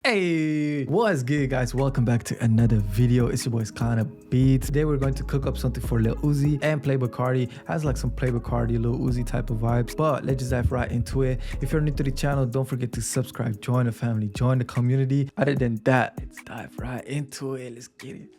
Hey, what's good guys? Welcome back to another video. It's your boys Kind of Beats. Today we're going to cook up something for Lil Uzi and Playboi Carti. Has like some Playboi Carti, Lil Uzi type of vibes, but let's just dive right into it. If you're new to the channel, don't forget to subscribe, join the family, join the community. Other than that, let's dive right into it. Let's get it.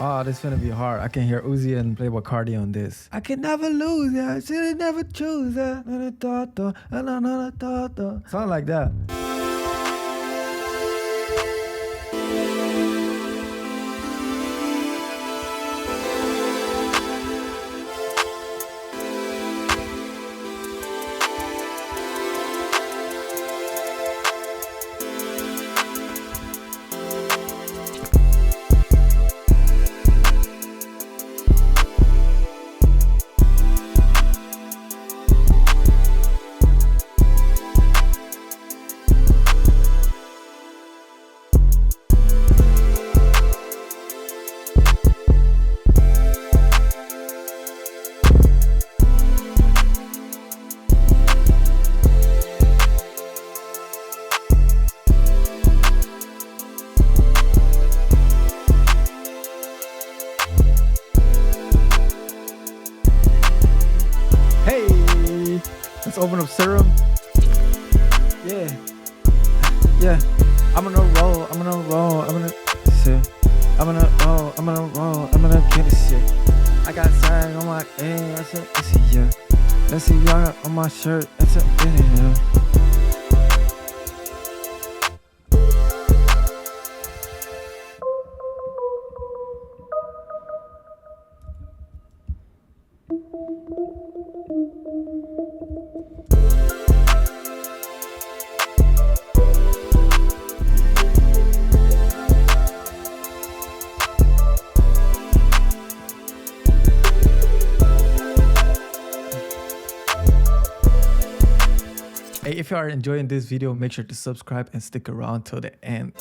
Oh, this is gonna be hard. I can hear Uzi and Playboi Carti on this. I can never lose, yeah. I should never choose, yeah. Something like that. Hey, let's open up Serum. Yeah. I'm gonna roll. I'm gonna get this shit. I got tag on my ass. Let's see, yeah. Let's see, y'all on my shirt. That's a yeah. Hey, if you are enjoying this video, make sure to subscribe and stick around till the end.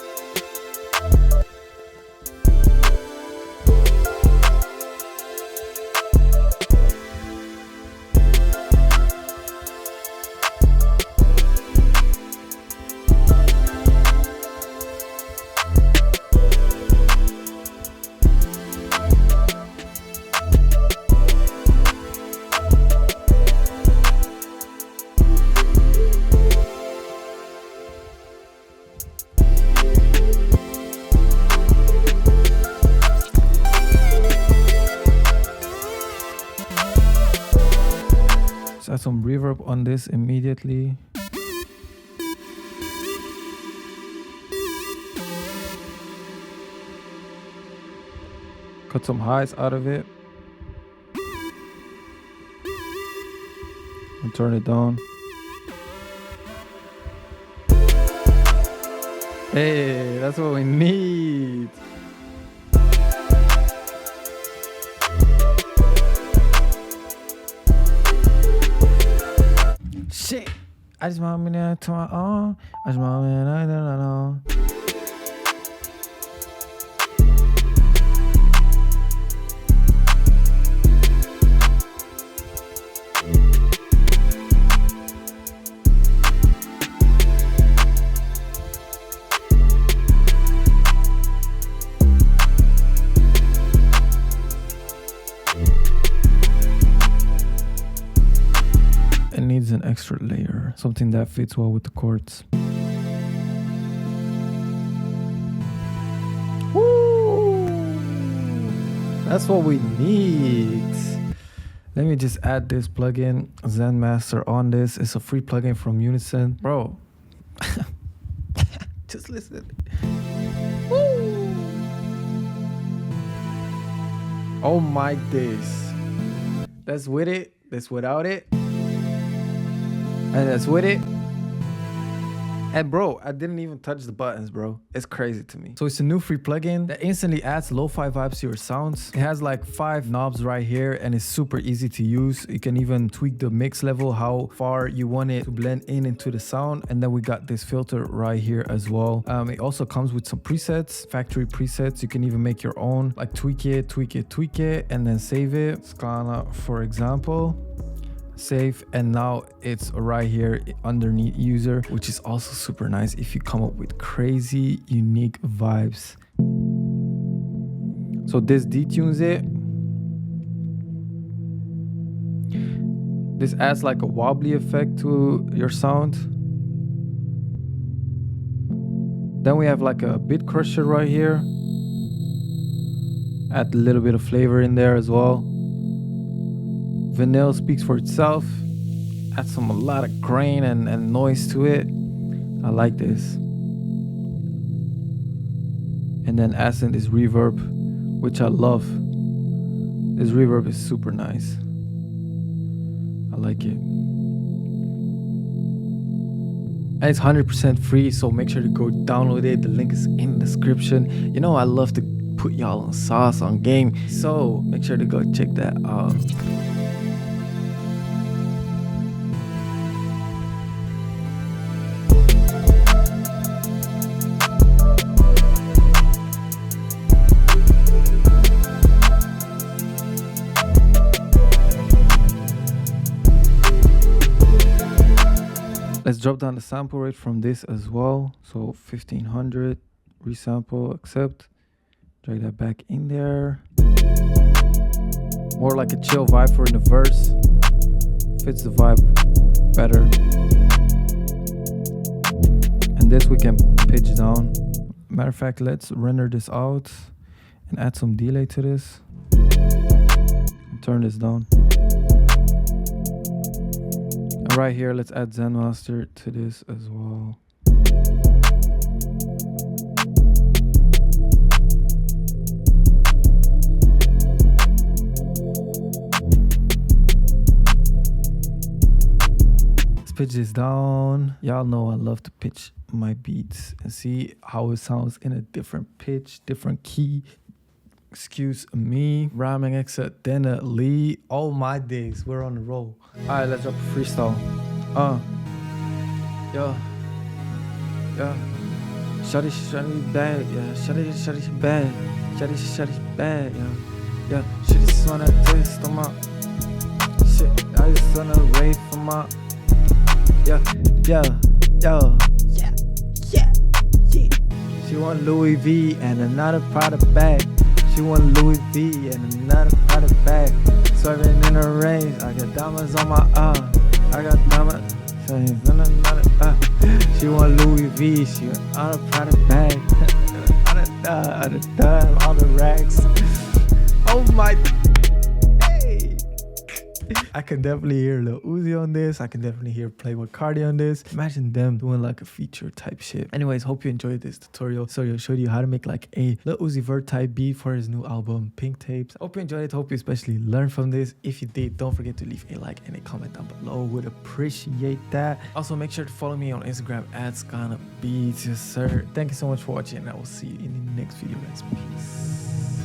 Add some reverb on this immediately. Cut some highs out of it. And turn it down. Hey, that's what we need. Shit, I just want me there to my own. I just want me there to my own. Needs an extra layer, something that fits well with the chords. Woo! That's what we need. Let me just add this plugin, Zen Master, on this. It's a free plugin from Unison. Bro, just listen. Woo! Oh my days. That's with it. That's without it. And that's with it. And bro, I didn't even touch the buttons, bro. It's crazy to me. So it's a new free plugin that instantly adds lo-fi vibes to your sounds. It has like 5 knobs right here and it's super easy to use. You can even tweak the mix level, how far you want it to blend in into the sound. And then we got this filter right here as well. It also comes with some presets, factory presets. You can even make your own, like tweak it, and then save it. Scala, for example. Save, and now it's right here underneath user, which is also super nice if you come up with crazy unique vibes. So this detunes it. This adds like a wobbly effect to your sound. Then we have like a bit crusher right here. Add a little bit of flavor in there as well. Vinyl speaks for itself. Adds a lot of grain and noise to it. I like this. And then adds in this reverb, which I love. This reverb is super nice. I like it. And it's 100% free, so make sure to go download it. The link is in the description. You know I love to put y'all on sauce on game, so make sure to go check that out. Let's drop down the sample rate from this as well. So 1500, resample, accept. Drag that back in there. More like a chill vibe for in the verse. Fits the vibe better. And this we can pitch down. Matter of fact, let's render this out and add some delay to this. And turn this down. And right here, let's add Zen Master to this as well. Let's pitch this down. Y'all know I love to pitch my beats and see how it sounds in a different pitch, different key. Excuse me. Rhyming accidentally. Oh my days, we're on the roll. Alright, let's drop a freestyle. Yeah. Shawty bad, yeah. Shawty bad. Shawty bad, yeah. Yeah, she just wanna taste on my shit. I just wanna rave for my yeah. She want Louis V and another Prada bag. She want Louis V and another Prada bag. Swerving in her range, I got diamonds on my I got diamonds. She want Louis V, she want another Prada bag. All the rags. Oh my. Hey. I can definitely hear Lil Uzi on this. I can definitely hear Playboy Cardi on this. Imagine them doing like a feature type shit. Anyways, hope you enjoyed this tutorial. So I showed you how to make like a Lil Uzi Vert type beat for his new album, Pink Tapes. Hope you enjoyed it. Hope you especially learned from this. If you did, don't forget to leave a like and a comment down below. Would appreciate that. Also, make sure to follow me on Instagram at @SkanaBeats. Yes, sir. Thank you so much for watching, and I will see you in the next video, guys. Peace.